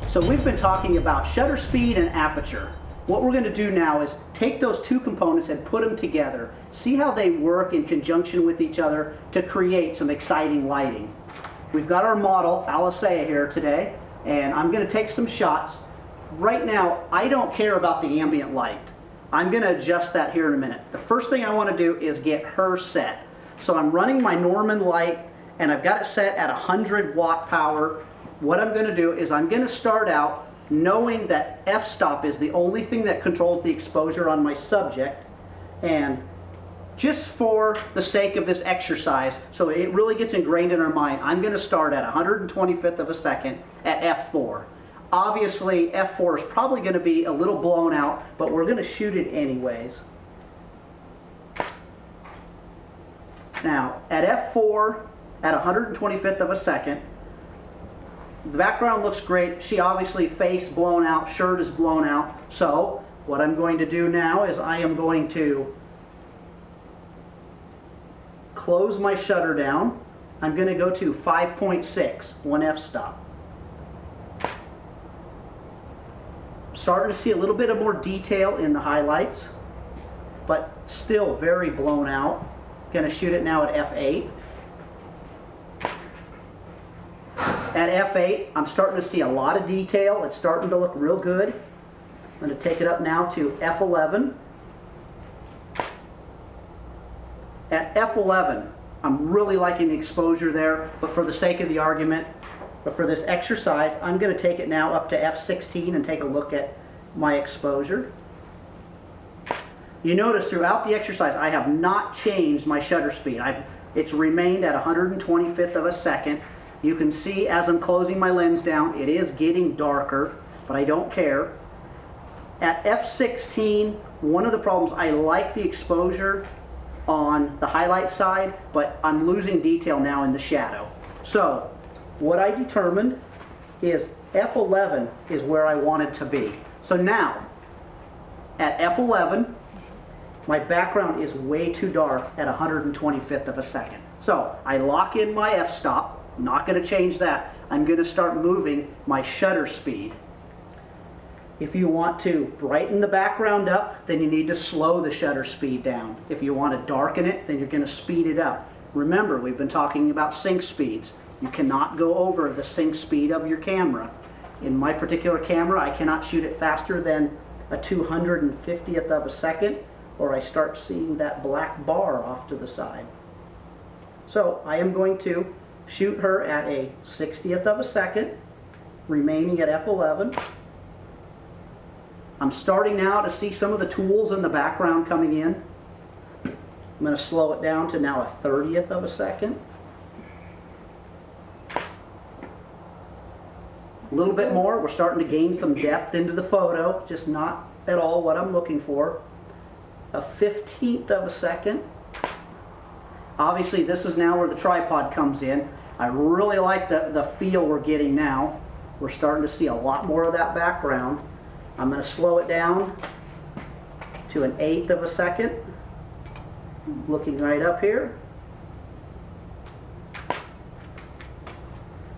So we've been talking about shutter speed and aperture. What we're going to do now is take those two components and put them together. See how they work in conjunction with each other to create some exciting lighting. We've got our model, Asylum, here today, and I'm going to take some shots. Right now, I don't care about the ambient light. I'm going to adjust that here in a minute. The first thing I want to do is get her set. So I'm running my Norman light, and I've got it set at 100 watt power. What I'm going to do is I'm going to start out knowing that f-stop is the only thing that controls the exposure on my subject, and just for the sake of this exercise, so it really gets ingrained in our mind, I'm going to start at 125th of a second at f4. Obviously f4 is probably going to be a little blown out, but we're going to shoot it anyways. Now at f4 at 125th of a second, the background looks great. She obviously face blown out, shirt is blown out. So what I'm going to do now is I am going to close my shutter down. I'm going to go to 5.6, 1 f-stop. Starting to see a little bit of more detail in the highlights, but still very blown out. Going to shoot it now at f8. At f8, I'm starting to see a lot of detail. It's starting to look real good. I'm going to take it up now to f11. At f11, I'm really liking the exposure there, but for the sake of the argument, but for this exercise, I'm going to take it now up to f16 and take a look at my exposure. You notice throughout the exercise, I have not changed my shutter speed. It's remained at 125th of a second. You can see as I'm closing my lens down, it is getting darker, but I don't care. At f16, one of the problems, I like the exposure on the highlight side, but I'm losing detail now in the shadow. So what I determined is f11 is where I want it to be. So now, at f11, my background is way too dark at 125th of a second. So I lock in my f-stop. Not going to change that. I'm going to start moving my shutter speed. If you want to brighten the background up, then you need to slow the shutter speed down. If you want to darken it, then you're going to speed it up. Remember, we've been talking about sync speeds. You cannot go over the sync speed of your camera. In my particular camera, I cannot shoot it faster than a 250th of a second, or I start seeing that black bar off to the side. So I am going to shoot her at a 60th of a second, remaining at f11. I'm starting now to see some of the tools in the background coming in. I'm going to slow it down to now a 30th of a second. A little bit more. We're starting to gain some depth into the photo, just not at all what I'm looking for. A 15th of a second. Obviously, this is now where the tripod comes in. I really like the feel we're getting now. We're starting to see a lot more of that background. I'm going to slow it down to an 1/8 of a second. Looking right up here.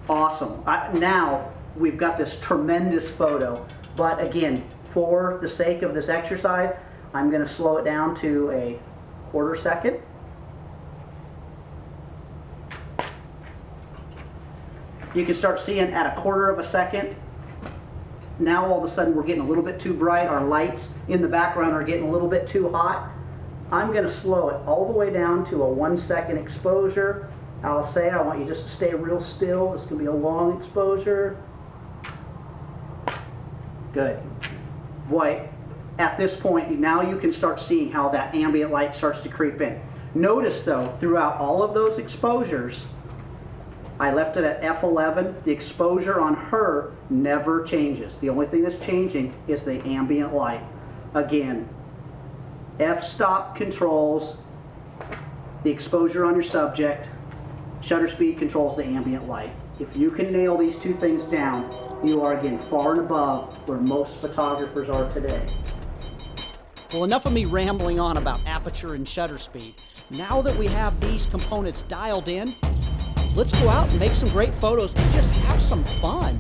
Awesome. Now we've got this tremendous photo. But again, for the sake of this exercise, I'm going to slow it down to a 1/4 second. You can start seeing at a 1/4 of a second. Now all of a sudden we're getting a little bit too bright. Our lights in the background are getting a little bit too hot. I'm going to slow it all the way down to a 1 second exposure. I'll say I want you just to stay real still. This is going to be a long exposure. Good. Boy, at this point now you can start seeing how that ambient light starts to creep in. Notice though, throughout all of those exposures, I left it at f11. The exposure on her never changes. The only thing that's changing is the ambient light. Again, f-stop controls the exposure on your subject. Shutter speed controls the ambient light. If you can nail these two things down, you are again far and above where most photographers are today. Well, enough of me rambling on about aperture and shutter speed. Now that we have these components dialed in, let's go out and make some great photos and just have some fun.